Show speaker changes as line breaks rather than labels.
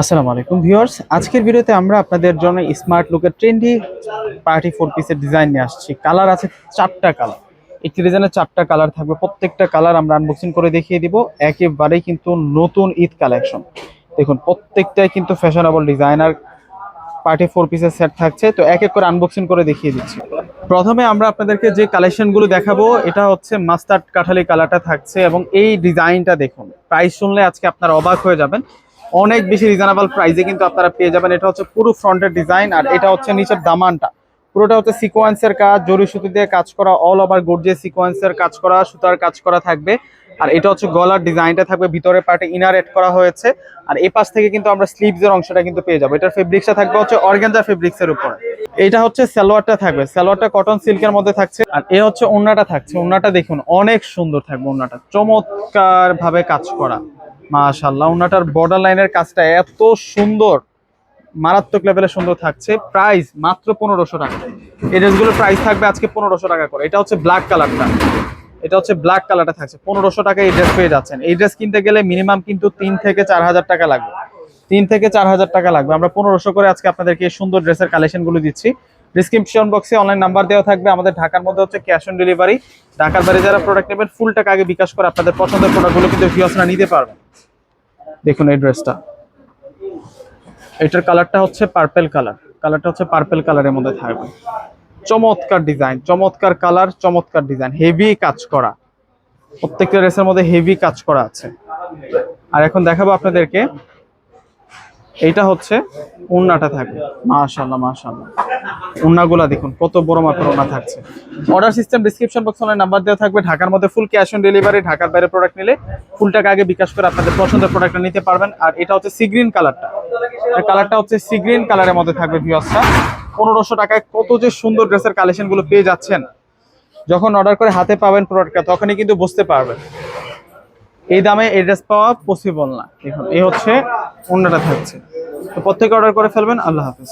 আসসালামু আলাইকুম ভিউয়ার্স, আজকের ভিডিওতে আমরা আপনাদের জন্য স্মার্ট লুকের ট্রেন্ডি পার্টি 4 পিসের ডিজাইন নিয়ে আসছি। কালার আছে 4টা কালার। একটি ডিজাইনের 4টা কালার থাকবে, প্রত্যেকটা কালার আমরা আনবক্সিং করে দেখিয়ে দিব। একেবারেই কিন্তু নতুন ঈদ কালেকশন। দেখুন প্রত্যেকটাই কিন্তু ফ্যাশনেবল ডিজাইনার পার্টি 4 পিসের সেট থাকছে। তো এক এক করে আনবক্সিং করে দেখিয়ে দিচ্ছি। প্রথমে আমরা আপনাদেরকে যে কালেকশনগুলো দেখাবো, এটা হচ্ছে মাস্টার্ড কাঠালি কালারটা থাকছে এবং এই ডিজাইনটা দেখুন, প্রাইস শুনলে আজকে আপনারা অবাক হয়ে যাবেন। অনেক বেশি রিজনেবল প্রাইসে কিন্তু আপনারা পেয়ে যাবেন। এটা হচ্ছে পুরো ফ্রন্টের ডিজাইন, আর এটা হচ্ছে নিচের দামানটা পুরোটা হচ্ছে সিকোয়েন্সের কাজ, জরি সুতো দিয়ে কাজ করা, অল ওভার গর্জিয়াস সিকোয়েন্সের কাজ করা, সুতার কাজ করা থাকবে। আর এটা হচ্ছে গলার ডিজাইনটা থাকবে, ভিতরের পার্টে ইনার এড করা হয়েছে। আর এই পাশ থেকে কিন্তু আমরা স্লিভসের অংশটা কিন্তু পেয়ে যাবো। এটার ফেব্রিক্সটা থাকবে হচ্ছে অর্গানজা ফেব্রিক্সের উপর। এটা হচ্ছে সালোয়ারটা থাকবে, সালোয়ারটা কটন সিল্কের মধ্যে থাকছে। আর এ হচ্ছে ওড়নাটা থাকছে, ওড়নাটা দেখুন অনেক সুন্দর থাকবে, ওড়নাটা চমৎকার ভাবে কাজ করা। মাশাআল্লাহ, ওড়নাটার বর্ডার লাইনের কাজটা এত সুন্দর, মারাত্মক লেভেলে সুন্দর থাকছে। প্রাইস মাত্র 1500 টাকা। এই ড্রেসগুলোর প্রাইস থাকবে আজকে 1500 টাকা করে। এটা হচ্ছে ব্ল্যাক কালারটা, এটা হচ্ছে ব্ল্যাক কালারটা থাকছে 1500 টাকা। এই ড্রেস পেয়ে যাচ্ছেন। এই ড্রেস কিনতে গেলে মিনিমাম কিন্তু 3 থেকে 4000 টাকা লাগবে, 3 থেকে 4000 টাকা লাগবে। আমরা 1500 করে আজকে আপনাদেরকে এই সুন্দর ড্রেসের কালেকশনগুলো দিচ্ছি। ডিসক্রিপশন বক্সে অনলাইন নাম্বার দেওয়া থাকবে। আমাদের ঢাকার মধ্যে হচ্ছে ক্যাশ অন ডেলিভারি। ঢাকার বাইরে যারা প্রোডাক্ট নেবেন ফুল টাকা আগে বিকাশ করে আপনাদের পছন্দের প্রোডাক্টগুলো কিন্তু ভিউয়ার্সরা নিতে পারবেন। দেখুন এই ড্রেসটা, এটার কালারটা হচ্ছে পার্পেল কালার, কালারটা হচ্ছে পার্পেল কালারের মধ্যে থাকবে। চমৎকার ডিজাইন, চমৎকার কালার, চমৎকার ডিজাইন, হেভি কাজ করা, প্রত্যেকটা ড্রেসের মধ্যে হেভি কাজ করা আছে। আর এখন দেখাবো আপনাদেরকে, এইটা হচ্ছে ওড়নাটা থাকবে। মাশাআল্লাহ মাশাআল্লাহ, ওড়নাগুলা দেখুন কত বড় মাপের ওড়না থাকছে। অর্ডার সিস্টেম ডিসক্রিপশন বক্সে অনলাইন নাম্বার দেওয়া থাকবে। ঢাকার মধ্যে ফুল ক্যাশ অন ডেলিভারি। ঢাকার বাইরে প্রোডাক্ট নিলে ফুল টাকা আগে বিকাশ করে আপনাদের পছন্দের প্রোডাক্টটা নিতে পারবেন। আর এটা হচ্ছে সি গ্রিন কালারটা, কালারটা হচ্ছে সি গ্রিন কালারের মধ্যে থাকবে ভিউয়ার্সরা। 1500 টাকায় কত যে সুন্দর ড্রেসের কালেকশনগুলো পেয়ে যাচ্ছেন। যখন অর্ডার করে হাতে পাবেন প্রোডাক্টটা, তখনই কিন্তু বুঝতে পারবেন এই দামে এই ড্রেস পাওয়া পসিবল না। দেখুন এই হচ্ছে ওড়নাটা থাকছে। তো প্রত্যেকে অর্ডার করে ফেলবেন। আল্লাহ হাফেজ।